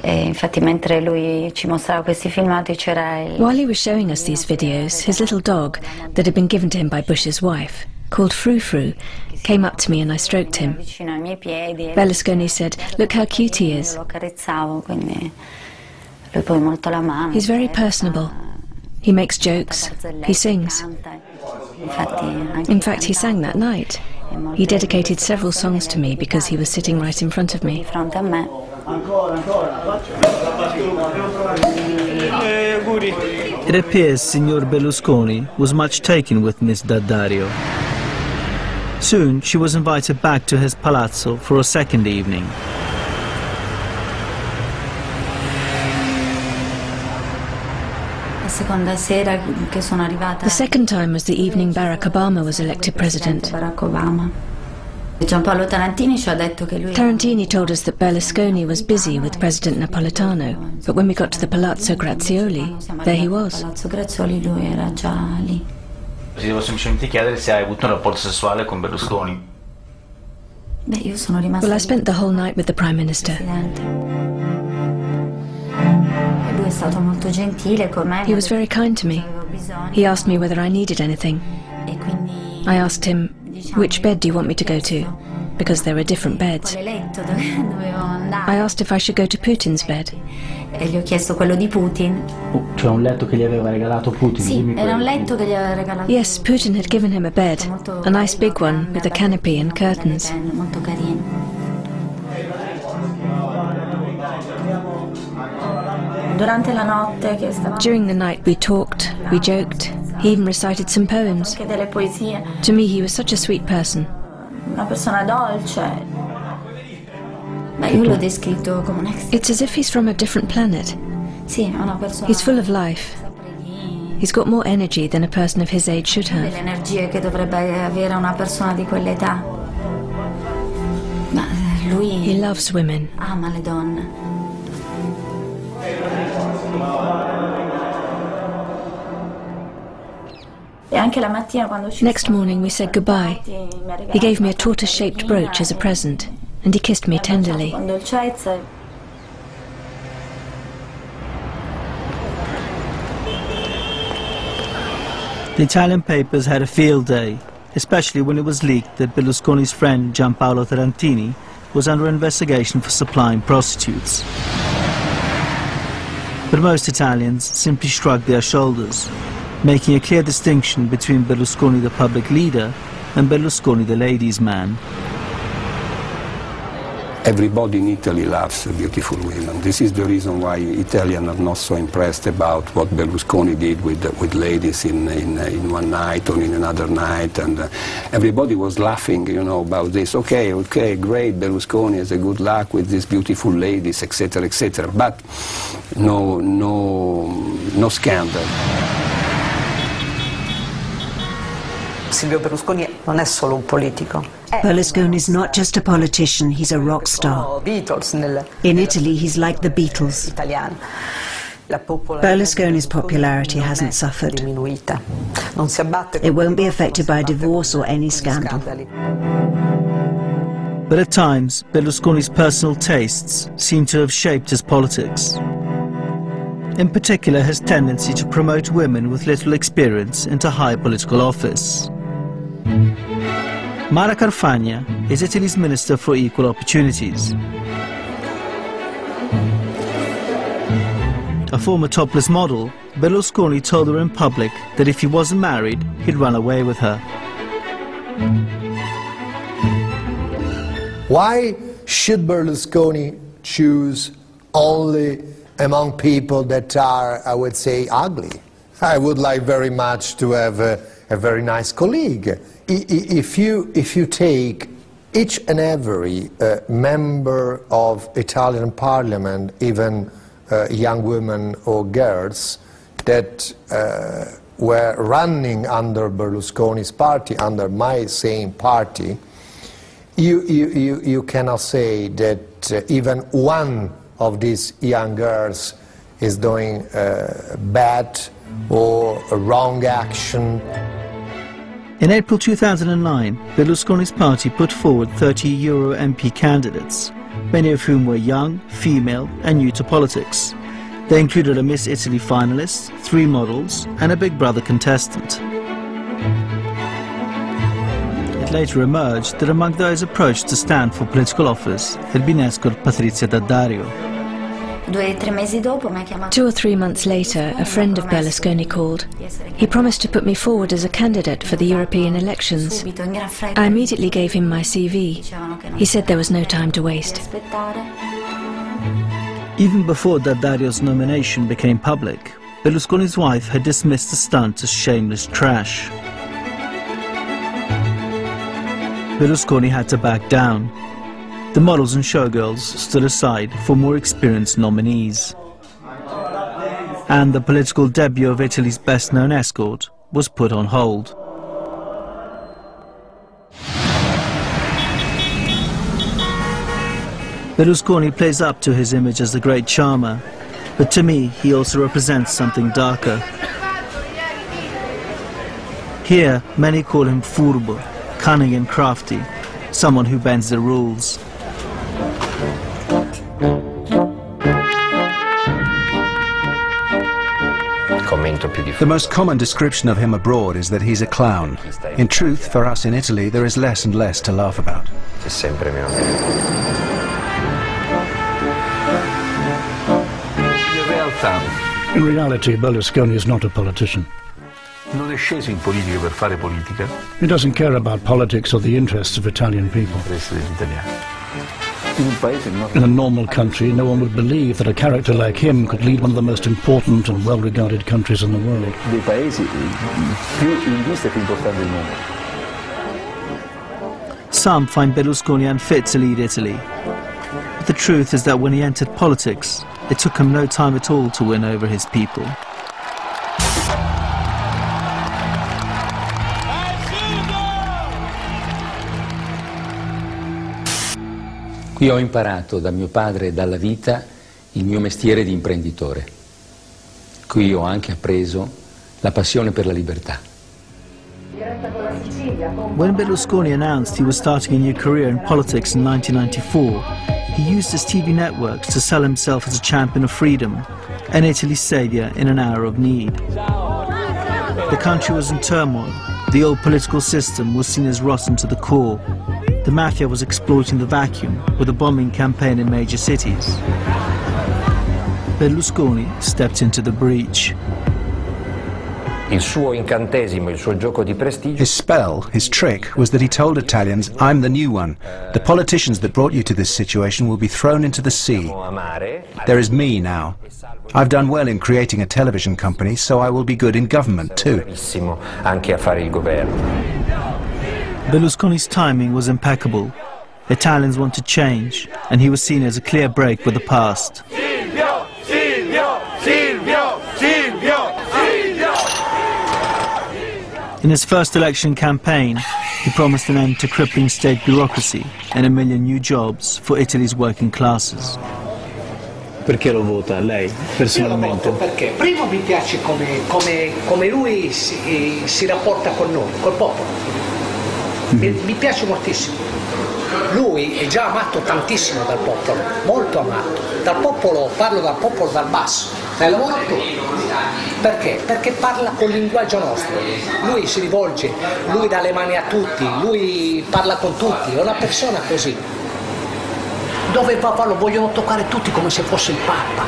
E infatti mentre lui ci mostrava questi filmati c'era il... While he was showing us these videos, his little dog, that had been given to him by Bush's wife, called Frou Frou, came up to me and I stroked him. vicino ai miei piedi. Berlusconi said, "Look how cute he Io is." lo accarezzavo, quindi lui poi molto la mano. He's very personable. He makes jokes. He sings. In fact, he sang that night. He dedicated several songs to me because he was sitting right in front of me. Di fronte a me. It appears Signor Berlusconi was much taken with Miss D'Addario. Soon she was invited back to his palazzo for a second evening. The second time was the evening Barack Obama was elected president. Tarantini told us that Berlusconi was busy with President Napolitano, but when we got to the Palazzo Grazioli, there he was. Ti devo semplicemente chiedere se hai avuto un rapporto sessuale con Berlusconi. Well, I spent the whole night with the Prime Minister. He was very kind to me. He asked me whether I needed anything. I asked him, "Which bed do you want me to go to?" Because there were different beds. I asked if I should go to Putin's bed. E gli ho chiesto quello di Putin. Cioè un letto che gli aveva regalato Putin. Sì, era un letto che gli aveva regalato. Yes, Putin had given him a bed, a nice big one with a canopy and curtains. Molto carino. Durante la notte che stavamo... During the night we talked, we joked, he even recited some poems. Anche delle poesie. To me he was such a sweet person. Una persona dolce. Ma io l'ho descritto come un extra. It's as if he's from a different planet. Sì, è una persona... He's full of life. He's got more energy than a person of his age should have. Le energie che dovrebbe avere una persona di quell'età. Ma lui... He loves women. Ama le donne. E anche la mattina quando Next morning we said goodbye. He gave me a tortoise-shaped brooch as a present, and he kissed me tenderly. Con dolcezza. The Italian papers had a field day, especially when it was leaked that Berlusconi's friend Gianpaolo Tarantini was under investigation for supplying prostitutes. But most Italians simply shrugged their shoulders, making a clear distinction between Berlusconi the public leader and Berlusconi the ladies' man. Everybody in Italy loves beautiful women. This is the reason why Italians are not so impressed about what Berlusconi did with ladies in one night or in another night. And everybody was laughing, you know, about this. Okay, great, Berlusconi has a good luck with these beautiful ladies, etc., etc. But no scandal. Silvio Berlusconi non è solo un politico. Berlusconi is not just a politician, he's a rock star. In Italy, he's like the Beatles. Berlusconi's popularity hasn't suffered. It won't be affected by divorce or any scandal. But at times, Berlusconi's personal tastes seem to have shaped his politics. In particular, his tendency to promote women with little experience into high political office. Mara Carfagna is Italy's Minister for Equal Opportunities. A former topless model, Berlusconi told her in public that if he wasn't married, he'd run away with her. Why should Berlusconi choose only among people that are, I would say, ugly? I would like very much to have a very nice colleague. If you take each and every member of Italian Parliament, even young women or girls that were running under Berlusconi's party, under my same party, you cannot say that even one of these young girls is doing bad or a wrong action. In April 2009, Berlusconi's party put forward 30 Euro MP candidates, many of whom were young, female and new to politics. They included a Miss Italy finalist, 3 models and a Big Brother contestant. It later emerged that among those approached to stand for political office had been escort Patrizia D'Addario. 2 or 3 months later, a friend of Berlusconi called. He promised to put me forward as a candidate for the European elections. I immediately gave him my CV. He said there was no time to waste. Even before D'Addario's nomination became public, Berlusconi's wife had dismissed the stunt as shameless trash. Berlusconi had to back down. The models and showgirls stood aside for more experienced nominees. And the political debut of Italy's best-known escort was put on hold. Berlusconi plays up to his image as the great charmer, but to me he also represents something darker. Here, many call him furbo, cunning and crafty, someone who bends the rules. The most common description of him abroad is that he's a clown. In truth, for us in Italy, there is less and less to laugh about. In reality, Berlusconi is not a politician. Non è sceso in politica per fare politica. He doesn't care about politics or the interests of Italian people. In a normal country, no one would believe that a character like him could lead one of the most important and well-regarded countries in the world. Dei paesi più in vista e più importanti del mondo. Some find Berlusconi unfit to lead Italy. But the truth is that when he entered politics, it took him no time at all to win over his people. Qui ho imparato da mio padre e dalla vita il mio mestiere di imprenditore. Qui ho anche appreso la passione per la libertà. When Berlusconi announced he was starting a new career in politics in 1994, he used his TV networks to sell himself as a champion of freedom and Italy's savior in an hour of need. The country was in turmoil. The old political system was seen as rotten to the core. The mafia was exploiting the vacuum with a bombing campaign in major cities. Berlusconi stepped into the breach. Il suo incantesimo, il suo gioco di prestigio. His spell, his trick, was that he told Italians, I'm the new one. The politicians that brought you to this situation will be thrown into the sea. There is me now. I've done well in creating a television company, so I will be good in government too. Anche a fare il governo. Berlusconi's timing was impeccable. Italians wanted change, and he was seen as a clear break with the past. Silvio! Silvio! Silvio! Silvio! Silvio! In his first election campaign, he promised an end to crippling state bureaucracy and 1 million new jobs for Italy's working classes. Perché lo vota lei, personalmente? Io lo voto perché primo mi piace come lui si rapporta con noi, col popolo. Mi piace moltissimo. Lui è già amato tantissimo dal popolo, molto amato. Dal popolo, parlo dal popolo dal basso, dai lavoratori. Perché? Perché parla col linguaggio nostro. Lui si rivolge, lui dà le mani a tutti, lui parla con tutti, è una persona così. Dove va lo vogliono toccare tutti come se fosse il Papa.